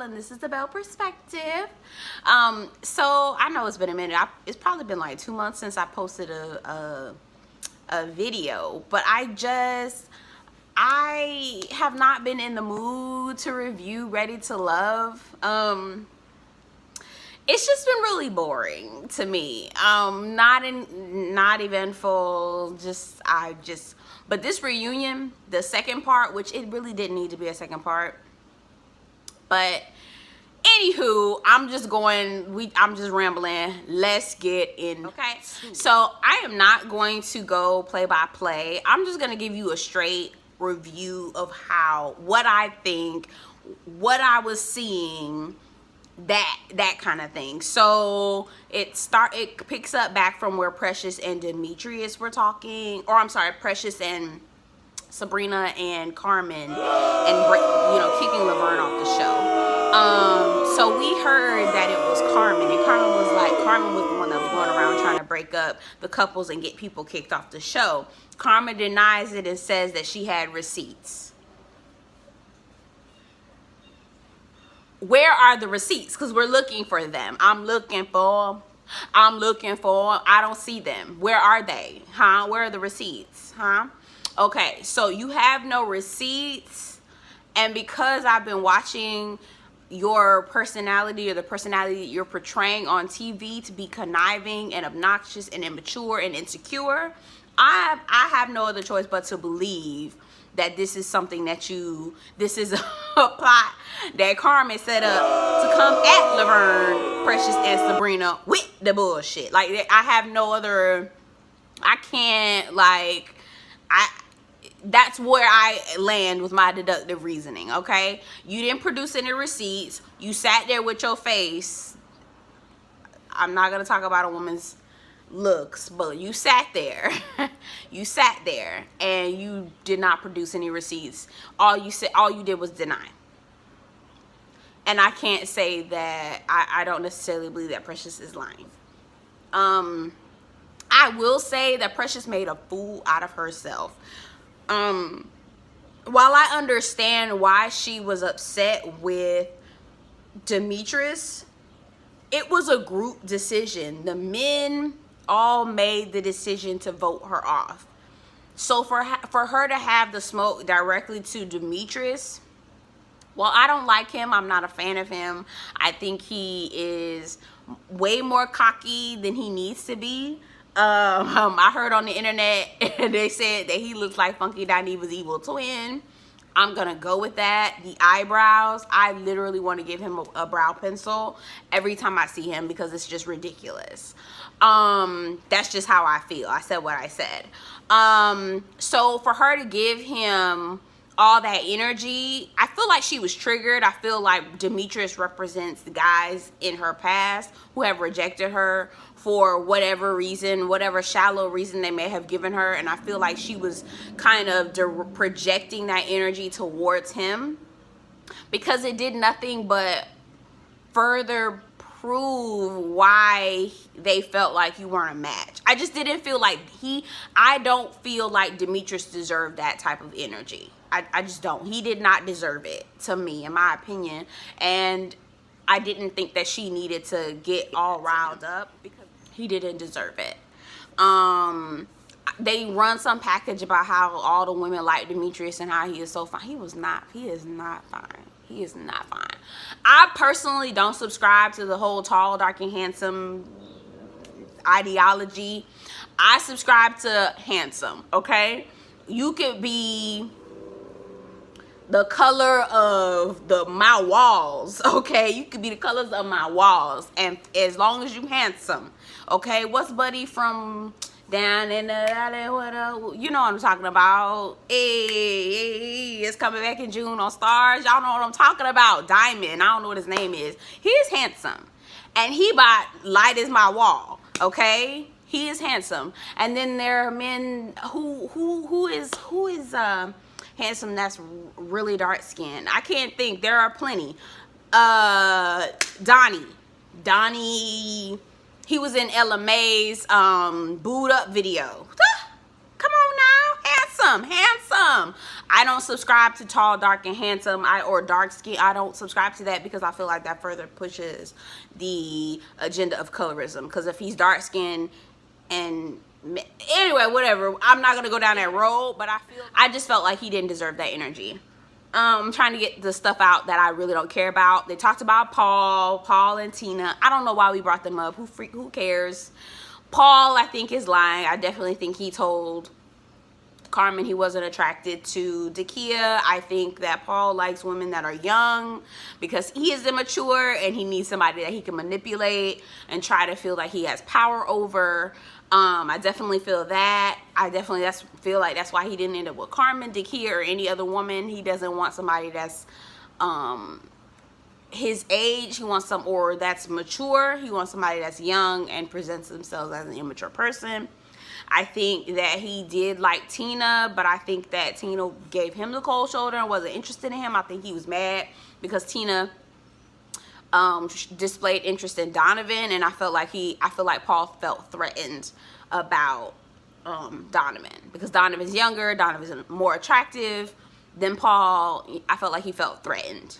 and this is the Belle Perspective. So I know it's been a minute. It's probably been like 2 months since I posted a video, but I have not been in the mood to review Ready to Love. It's just been really boring to me. Not eventful. But this reunion, the second part, which it really didn't need to be a second part. But anywho, I'm just rambling. Let's get in. Okay. So I am not going to go play by play. I'm just gonna give you a straight review of what I think, what I was seeing, that kind of thing. So it picks up back from where Precious and Demetrius were talking, or I'm sorry, Precious and Sabrina and Carmen, and kicking Laverne off the show. So we heard that it was Carmen, and Carmen was the one that was going around trying to break up the couples and get people kicked off the show. Carmen denies it and says that she had receipts. Where are the receipts? Because we're looking for them. I'm looking for. I don't see them. Where are they? Huh? Where are the receipts? Huh? Okay, so you have no receipts. And because I've been watching your personality, or the personality that you're portraying on TV, to be conniving and obnoxious and immature and insecure, I have no other choice but to believe that this is something this is a plot that Carmen set up to come at Laverne, Precious, and Sabrina with the bullshit. Like, I have no other, that's where I land with my deductive reasoning, okay? You didn't produce any receipts. You sat there with your face. I'm not gonna talk about a woman's looks, but you sat there. You sat there and you did not produce any receipts. All you did was deny. And I can't say that I don't necessarily believe that Precious is lying. I will say that Precious made a fool out of herself. While I understand why she was upset with Demetrius, it was a group decision. The men all made the decision to vote her off. So for her to have the smoke directly to Demetrius, well, I don't like him. I'm not a fan of him. I think he is way more cocky than he needs to be. I heard on the internet they said that he looks like Funky Dinevah's evil twin. I'm gonna go with that. The eyebrows, I literally want to give him a brow pencil every time I see him, because it's just ridiculous. That's just how I feel. I said what I said. So for her to give him all that energy, I feel like she was triggered. I feel like Demetrius represents the guys in her past who have rejected her for whatever reason, whatever shallow reason they may have given her. And I feel like she was kind of projecting that energy towards him, because it did nothing but further prove why they felt like you weren't a match. I just didn't feel like I don't feel like Demetrius deserved that type of energy. I just don't. He did not deserve it, to me, in my opinion. And I didn't think that she needed to get all riled up, because he didn't deserve it. They run some package about how all the women like Demetrius and how he is so fine. He is not fine. He is not fine. I personally don't subscribe to the whole tall, dark, and handsome ideology. I subscribe to handsome, okay? You could be the color of my walls, okay? You could be the colors of my walls, and as long as you handsome, okay? What's Buddy from down in the, you know what I'm talking about? Hey, it's coming back in June on Stars. Y'all know what I'm talking about. Diamond, I don't know what his name is. He is handsome, and he about light as my wall, okay? He is handsome. And then there are men who is handsome that's really dark skinned. I can't think. There are plenty. Donnie, he was in Ella May's Booed Up video. Come on now, handsome. handsome. I don't subscribe to tall, dark, and handsome, or dark skin. I don't subscribe to that because I feel like that further pushes the agenda of colorism. Because if he's dark skinned and anyway, whatever, I'm not gonna go down that road, but I just felt like he didn't deserve that energy. I'm trying to get the stuff out that I really don't care about. They talked about Paul and Tina. I don't know why we brought them up. Who cares? Paul, I think, is lying. I definitely think he told Carmen he wasn't attracted to Dakia. I think that Paul likes women that are young because he is immature and he needs somebody that he can manipulate and try to feel like he has power over. I definitely feel that. I definitely feel like that's why he didn't end up with Carmen, Dakia, or any other woman. He doesn't want somebody that's his age. He wants that's mature. He wants somebody that's young and presents themselves as an immature person. I think that he did like Tina, but I think that Tina gave him the cold shoulder and wasn't interested in him. I think he was mad because Tina displayed interest in Donovan, and I feel like Paul felt threatened about Donovan because Donovan's younger, Donovan's more attractive than Paul. I felt like he felt threatened.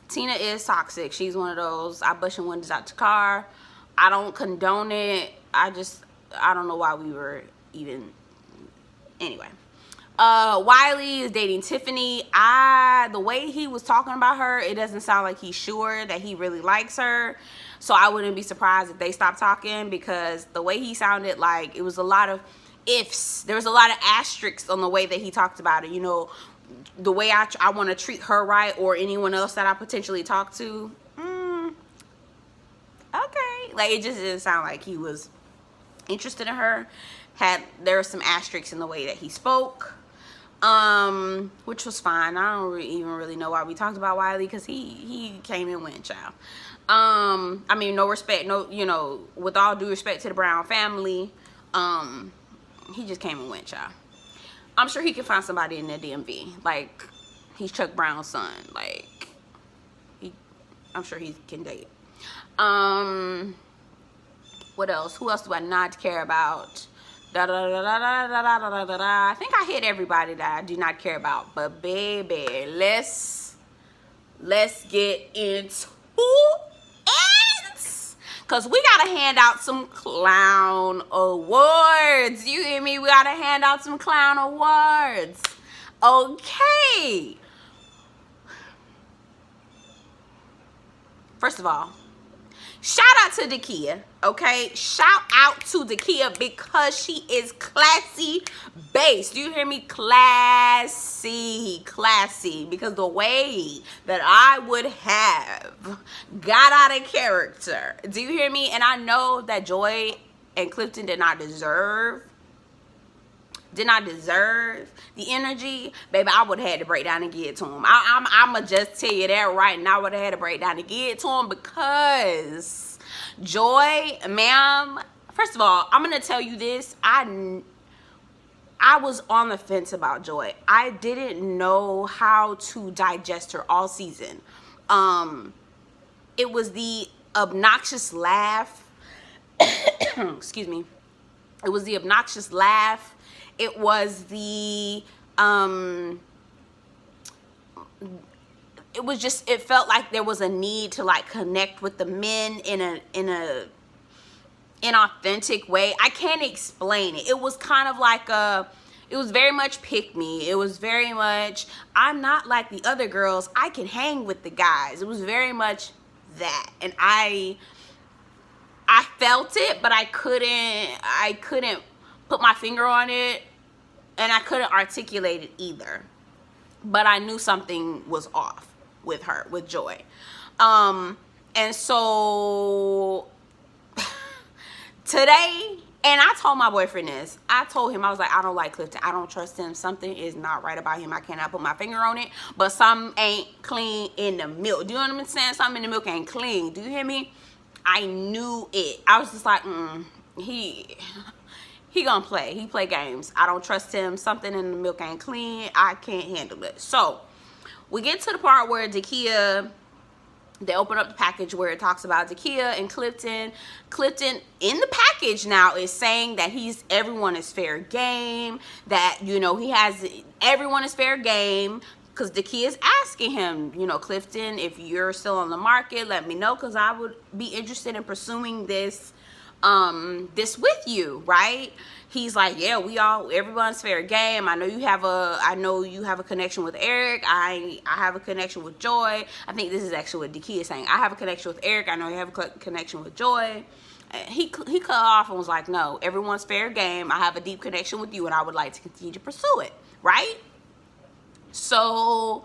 Tina is toxic. She's one of those, I bushing windows out the car. I don't condone it. I don't know why we were even, anyway. Wiley is dating Tiffany. The way he was talking about her, it doesn't sound like he's sure that he really likes her. So I wouldn't be surprised if they stopped talking, because the way he sounded, like it was a lot of ifs. There was a lot of asterisks on the way that he talked about it. You know, the way I want to treat her right, or anyone else that I potentially talk to. Okay. Like, it just didn't sound like he was interested in her. There were some asterisks in the way that he spoke, which was fine. I don't even really know why we talked about Wiley, because he came and went, child. I mean, no respect, you know, with all due respect to the Brown family, he just came and went, child. I'm sure he can find somebody in the DMV. Like, he's Chuck Brown's son. Like, I'm sure he can date. What else? Who else do I not care about? I think I hit everybody that I do not care about. But baby, let's get into it, because we gotta hand out some clown awards. You hear me? We gotta hand out some clown awards. Okay. First of all, shout out to Dakia, okay? Shout out to Dakia, because she is classy based. Do you hear me? Classy. Because the way that I would have got out of character. Do you hear me? And I know that Joy and Clifton did not deserve the energy. Baby, I would have had to break down and give it to him. I'ma just tell you that right now. I would have had to break down and give it to him, because Joy, ma'am, first of all, I'm gonna tell you this. I was on the fence about Joy. I didn't know how to digest her all season. It was the obnoxious laugh. Excuse me. It was the obnoxious laugh. It was the it was just, it felt like there was a need to like connect with the men in a inauthentic way. I can't explain it. It was kind of like it was very much pick me. It was very much, I'm not like the other girls, I can hang with the guys. It was very much that. And I felt it, but I couldn't put my finger on it, and I couldn't articulate it either. But I knew something was off with her, with Joy. And so today, and I told my boyfriend this. I told him, I was like, I don't like Clifton. I don't trust him. Something is not right about him. I cannot put my finger on it. But something ain't clean in the milk. Do you know what I'm saying? Something in the milk ain't clean. Do you hear me? I knew it. I was just like, he gonna play. He play games. I don't trust him. Something in the milk ain't clean. I can't handle it. So we get to the part where Dakia They open up the package where it talks about Dakia and Clifton. Clifton in the package now is saying that everyone is fair game, that, you know, everyone is fair game, because Dakia is asking him, you know, Clifton, if you're still on the market, let me know, because I would be interested in pursuing this with you, right? He's like, yeah, everyone's fair game. I know you have a connection with Eric. I have a connection with Joy. I think this is actually what Dakia is saying. I have a connection with Eric. I know you have a connection with Joy. He cut off and was like, no, everyone's fair game. I have a deep connection with you, and I would like to continue to pursue it, right? So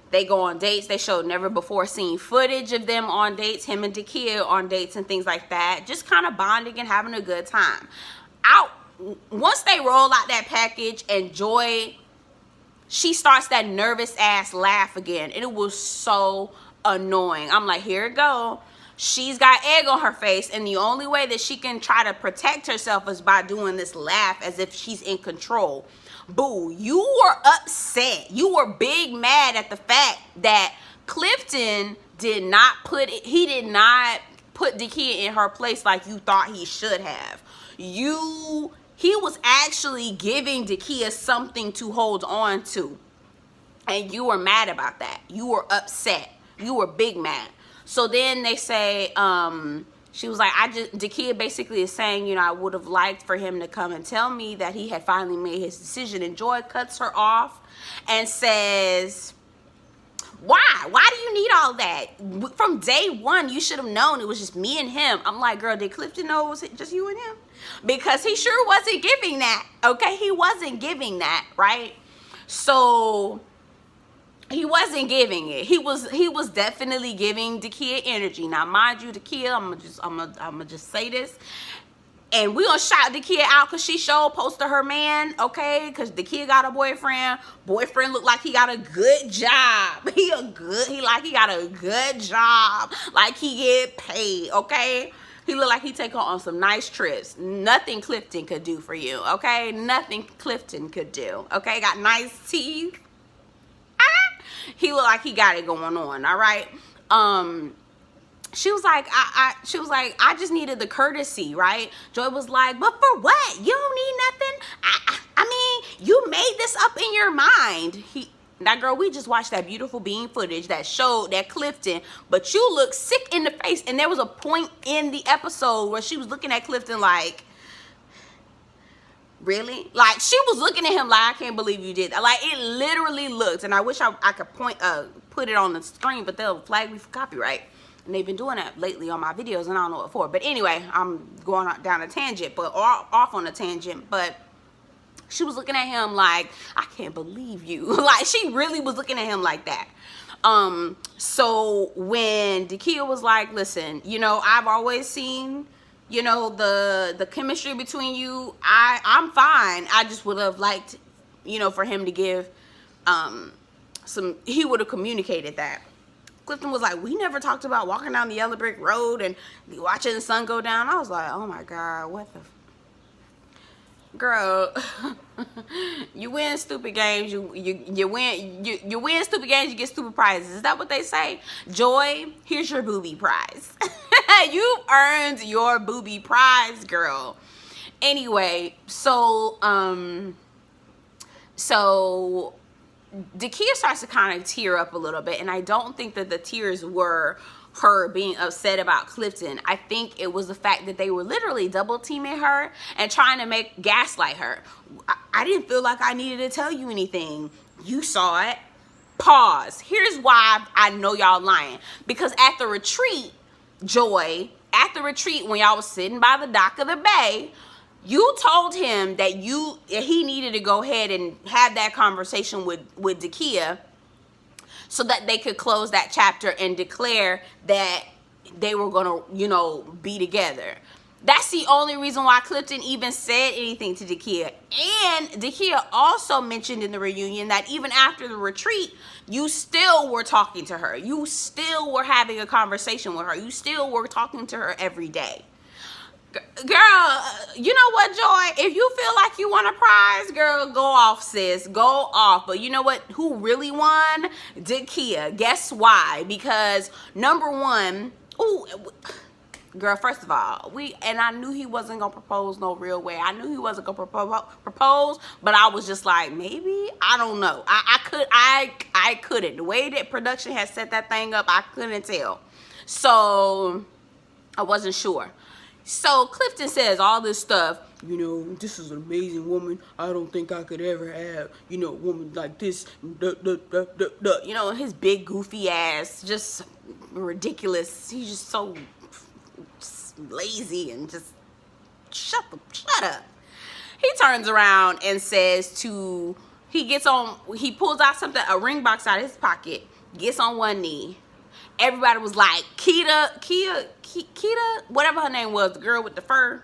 they go on dates. They showed never before seen footage of them on dates, him and Dakia on dates and things like that. Just kind of bonding and having a good time. Once they roll out that package and Joy, she starts that nervous ass laugh again. And it was so annoying. I'm like, here it go. She's got egg on her face, and the only way that she can try to protect herself is by doing this laugh as if she's in control. Boo, you were upset. You were big mad at the fact that Clifton did not put Dakia in her place like you thought he should have. He was actually giving Dakia something to hold on to, and you were mad about that. You were upset. You were big mad. So then they say, she was like, Dakia basically is saying, you know, I would have liked for him to come and tell me that he had finally made his decision. And Joy cuts her off and says, why do you need all that? From day one, you should have known it was just me and him. I'm like, girl, did Clifton know it was just you and him? Because he sure wasn't giving that. Okay, he wasn't giving that, right? So he wasn't giving it. He was definitely giving Dakia energy. Now, mind you, Dakia, I'm gonna just say this, and we gonna shout Dakia out because she showed posted her man, okay? Because Dakia got a boyfriend. Boyfriend looked like he got a good job. He got a good job. Like he get paid, okay? He looked like he take her on some nice trips. Nothing Clifton could do for you, okay? Nothing Clifton could do, okay? Got nice teeth. He looked like he got it going on, all right? She was like, I just needed the courtesy, right? Joy was like, but for what? You don't need nothing. I mean, you made this up in your mind. Now, girl, we just watched that beautiful bean footage that showed that Clifton, but you look sick in the face. And there was a point in the episode where she was looking at Clifton like, really? Like, she was looking at him like, I can't believe you did that. Like, it literally looked, and I wish I could put it on the screen, but they'll flag me for copyright. And they've been doing that lately on my videos, and I don't know what for. But anyway, I'm going down a tangent, but off on a tangent. But she was looking at him like, I can't believe you. Like, she really was looking at him like that. So when Dakia was like, listen, you know, I've always seen, you know, the chemistry between you. I'm fine. I just would have liked, you know, for him to give he would have communicated that. Clifton was like, we never talked about walking down the yellow brick road and watching the sun go down. I was like, oh my God, what the girl. You win stupid games, you win stupid games, you get stupid prizes. Is that what they say? Joy, here's your booby prize. You earned your booby prize, girl. Anyway, so Dakia starts to kind of tear up a little bit, and I don't think that the tears were her being upset about Clifton. I think it was the fact that they were literally double teaming her and trying to gaslight her. I didn't feel like I needed to tell you anything. You saw it. Pause. Here's why I know y'all lying. Because at the retreat, Joy, at the retreat when y'all was sitting by the dock of the bay, you told him that he needed to go ahead and have that conversation with Dakia so that they could close that chapter and declare that they were going to, you know, be together. That's the only reason why Clifton even said anything to Dakia. And Dakia also mentioned in the reunion that even after the retreat, you still were talking to her. You still were having a conversation with her. You still were talking to her every day. Girl, you know what, Joy? If you feel like you want a prize, girl, go off, sis. Go off. But you know what? Who really won? Dakia. Guess why? Because number one, ooh, girl, first of all, I knew he wasn't gonna propose no real way. I knew he wasn't gonna propose, but I was just like, maybe, I don't know. I couldn't. The way that production had set that thing up, I couldn't tell. So I wasn't sure. So Clifton says all this stuff, you know, this is an amazing woman. I don't think I could ever have, you know, a woman like this. You know, his big goofy ass, just ridiculous. He's just so lazy and just shut up. He turns around and says he pulls out something, a ring box out of his pocket, gets on one knee. Everybody was like, Keita, whatever her name was, the girl with the fur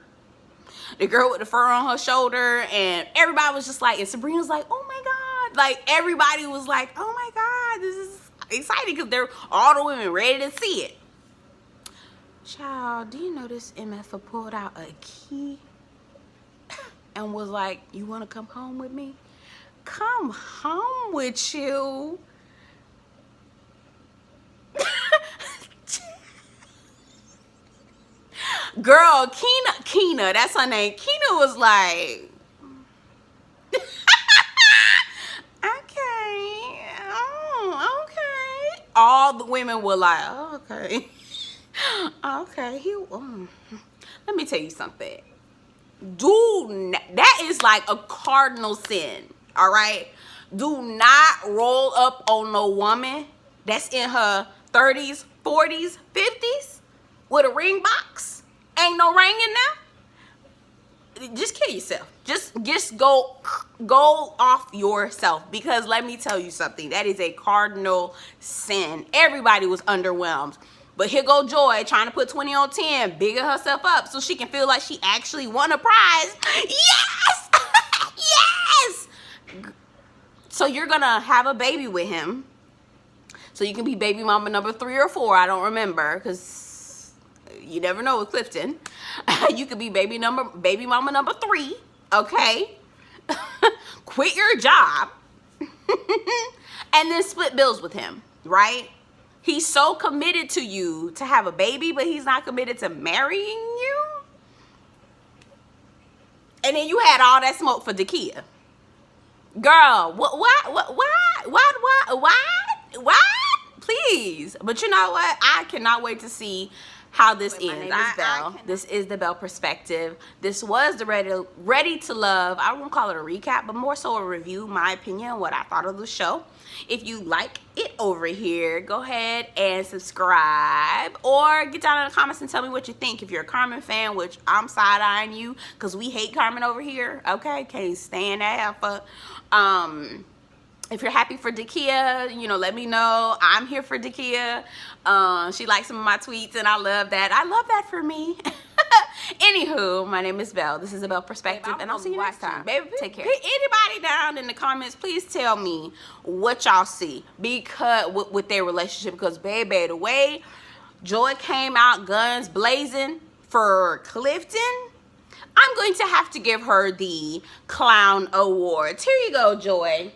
on her shoulder, and everybody was just like, and Sabrina was like, oh my God. Like, everybody was like, oh my God, this is exciting, because they're all the women ready to see it. Child, do you notice MF pulled out a key and was like, you want to come home with me? Come home with you? Girl, Keena, that's her name. Keena was like, okay, oh, okay. All the women were like, oh, okay. Okay, let me tell you something. Dude, that is like a cardinal sin, all right? Do not roll up on no woman that's in her 30s, 40s, 50s with a ring box. Ain't no ring in there. Just kill yourself. Just go off yourself, because let me tell you something. That is a cardinal sin. Everybody was underwhelmed. But here go Joy trying to put 20 on 10, bigging herself up so she can feel like she actually won a prize. Yes! Yes! So you're going to have a baby with him. So you can be baby mama number 3 or 4. I don't remember, because you never know with Clifton. You could be baby mama number 3. Okay? Quit your job. And then split bills with him, right? He's so committed to you to have a baby, but he's not committed to marrying you. And then you had all that smoke for Dakia. Girl, what? Please. But you know what? I cannot wait to see how this ends. My name is Belle. This is the Belle Perspective. This was the Ready to Love. I won't call it a recap, but more so a review, my opinion, what I thought of the show. If you like it over here, go ahead and subscribe, or get down in the comments and tell me what you think. If you're a Carmen fan, which I'm side-eyeing you, because we hate Carmen over here, okay? Can't stand that heifer. If you're happy for Dakia, you know, let me know. I'm here for Dakia. She likes some of my tweets, and I love that. I love that for me. Anywho, my name is Belle. This is the Belle Perspective, and I'll see you next time. Baby, take care. Anybody down in the comments, please tell me what y'all see because with their relationship. Because, baby, the way Joy came out guns blazing for Clifton, I'm going to have to give her the Clown Award. Here you go, Joy.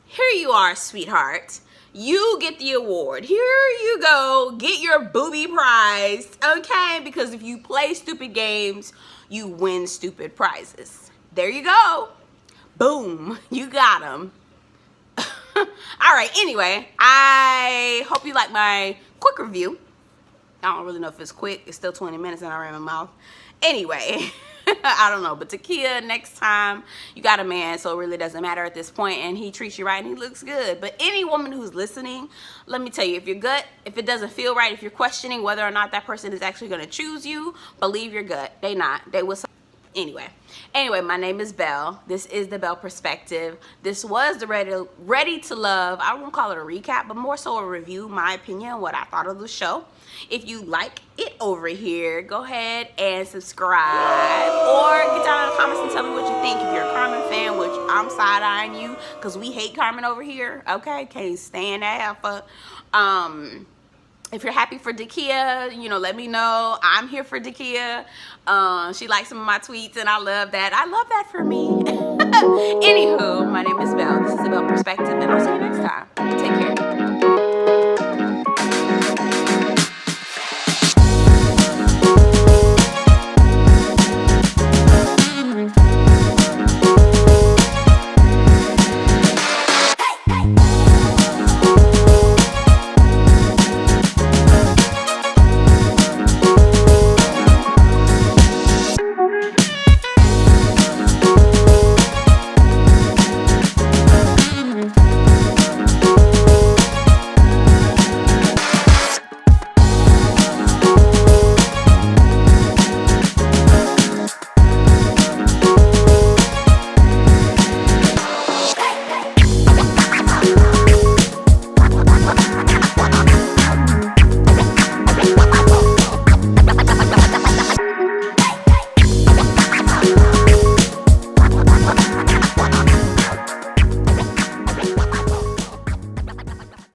Here you are, sweetheart. You get the award. Here you go. Get your booby prize, okay? Because if you play stupid games, you win stupid prizes. There you go. Boom. You got them. All right. Anyway, I hope you like my quick review. I don't really know if it's quick. It's still 20 minutes and I ran my mouth. Anyway. I don't know, but Dakia, next time you got a man, so it really doesn't matter at this point, and he treats you right and he looks good. But any woman who's listening, let me tell you, if your gut, if it doesn't feel right, if you're questioning whether or not that person is actually going to choose you, believe your gut. They not. They will. Anyway, my name is Belle. This is the Belle Perspective. This was the Ready to Love. I won't call it a recap, but more so a review, my opinion, what I thought of the show. If you like it over here, go ahead and subscribe, or get down in the comments and tell me what you think. If you're a Carmen fan, which I'm side-eyeing you, because we hate Carmen over here, okay? Can't stand that heifer. if you're happy for Dakia, you know, let me know. I'm here for Dakia. She likes some of my tweets, and I love that. I love that for me. Anywho, my name is Belle. This is Belle Perspective, and I'll see you next time. Take care.